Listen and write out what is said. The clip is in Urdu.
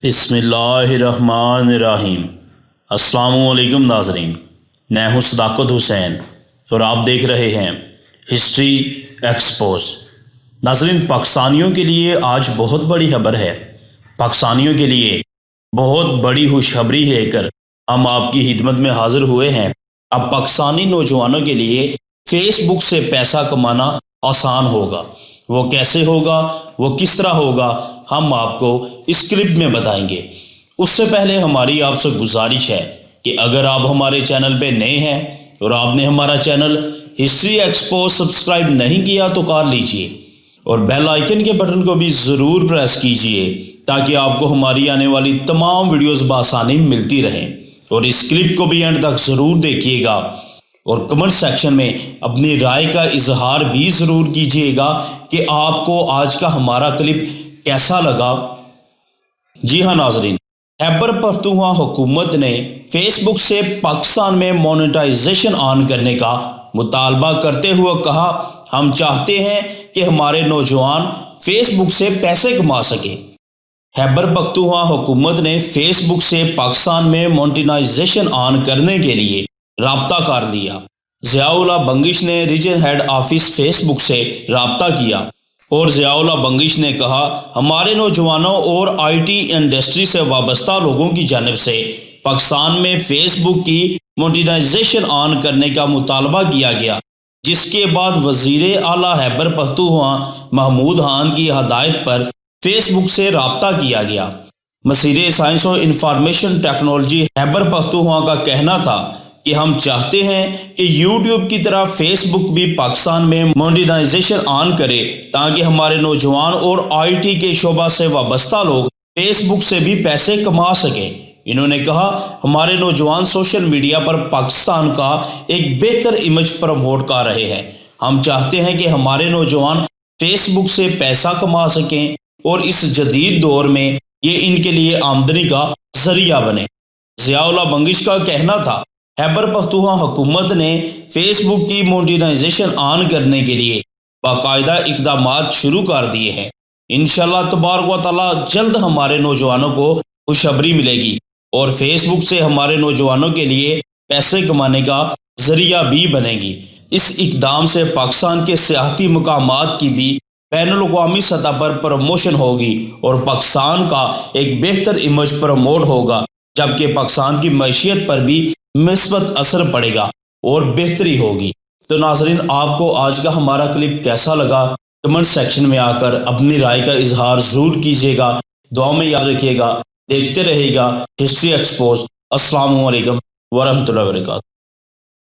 بسم اللہ الرحمن الرحیم۔ السلام علیکم ناظرین، میں ہوں صداقت حسین اور آپ دیکھ رہے ہیں ہسٹری ایکسپوز۔ ناظرین، پاکستانیوں کے لیے آج بہت بڑی خبر ہے۔ پاکستانیوں کے لیے بہت بڑی خوشخبری لے کر ہم آپ کی خدمت میں حاضر ہوئے ہیں۔ اب پاکستانی نوجوانوں کے لیے فیس بک سے پیسہ کمانا آسان ہوگا۔ وہ کیسے ہوگا، وہ کس طرح ہوگا، ہم آپ کو اس کلپ میں بتائیں گے۔ اس سے پہلے ہماری آپ سے گزارش ہے کہ اگر آپ ہمارے چینل پہ نئے ہیں اور آپ نے ہمارا چینل ہسٹری ایکسپوز سبسکرائب نہیں کیا تو کر لیجئے اور بیل آئیکن کے بٹن کو بھی ضرور پریس کیجئے تاکہ آپ کو ہماری آنے والی تمام ویڈیوز بآسانی ملتی رہیں۔ اور اس کلپ کو بھی اینڈ تک ضرور دیکھیے گا اور کمنٹ سیکشن میں اپنی رائے کا اظہار بھی ضرور کیجیے گا کہ آپ کو آج کا ہمارا کلپ کیسا لگا۔ جی ہاں ناظرین، خیبر پختونخوا حکومت نے فیس بک سے پاکستان میں مونیٹائزیشن آن کرنے کا مطالبہ کرتے ہوئے کہا، ہم چاہتے ہیں کہ ہمارے نوجوان فیس بک سے پیسے کما سکیں۔ خیبر پختونخوا حکومت نے فیس بک سے پاکستان میں مونیٹائزیشن آن کرنے کے لیے رابطہ کر لیا۔ ضیاء اللہ بنگش نے ریجن ہیڈ آفس فیس بک سے رابطہ کیا اور ضیاء اللہ بنگش نے کہا، ہمارے نوجوانوں اور آئی ٹی انڈسٹری سے وابستہ لوگوں کی جانب سے پاکستان میں فیس بک کی مونیٹائزیشن آن کرنے کا مطالبہ کیا گیا، جس کے بعد وزیر اعلیٰ خیبر پختونخوا محمود خان کی ہدایت پر فیس بک سے رابطہ کیا گیا۔ وزیر سائنس و انفارمیشن ٹیکنالوجی خیبر پختونخوا کا کہنا تھا کہ ہم چاہتے ہیں کہ یوٹیوب کی طرح فیس بک بھی پاکستان میں مونیٹائزیشن آن کرے تاکہ ہمارے نوجوان اور آئی ٹی کے شعبہ سے وابستہ لوگ فیس بک سے بھی پیسے کما سکیں۔ انہوں نے کہا، ہمارے نوجوان سوشل میڈیا پر پاکستان کا ایک بہتر امیج پروموٹ کر رہے ہیں۔ ہم چاہتے ہیں کہ ہمارے نوجوان فیس بک سے پیسہ کما سکیں اور اس جدید دور میں یہ ان کے لیے آمدنی کا ذریعہ بنے۔ ضیاء اللہ بنگش کا کہنا تھا، خیبر پختونخوا حکومت نے فیس بک کی مونیٹائزیشن آن کرنے کے لیے باقاعدہ اقدامات شروع کر دیے ہیں۔ انشاءاللہ تبارک و تعالی جلد ہمارے نوجوانوں کو خوشخبری ملے گی اور فیس بک سے ہمارے نوجوانوں کے لیے پیسے کمانے کا ذریعہ بھی بنے گی۔ اس اقدام سے پاکستان کے سیاحتی مقامات کی بھی بین الاقوامی سطح پر پروموشن ہوگی اور پاکستان کا ایک بہتر امیج پروموٹ ہوگا، جبکہ پاکستان کی معیشت پر بھی مثبت اثر پڑے گا اور بہتری ہوگی۔ تو ناظرین، آپ کو آج کا ہمارا کلپ کیسا لگا، کمنٹ سیکشن میں آ کر اپنی رائے کا اظہار ضرور کیجیے گا۔ دعا میں یاد رکھیے گا، دیکھتے رہیے گا ہسٹری ایکسپوز۔ السلام علیکم ورحمۃ اللہ وبرکاتہ۔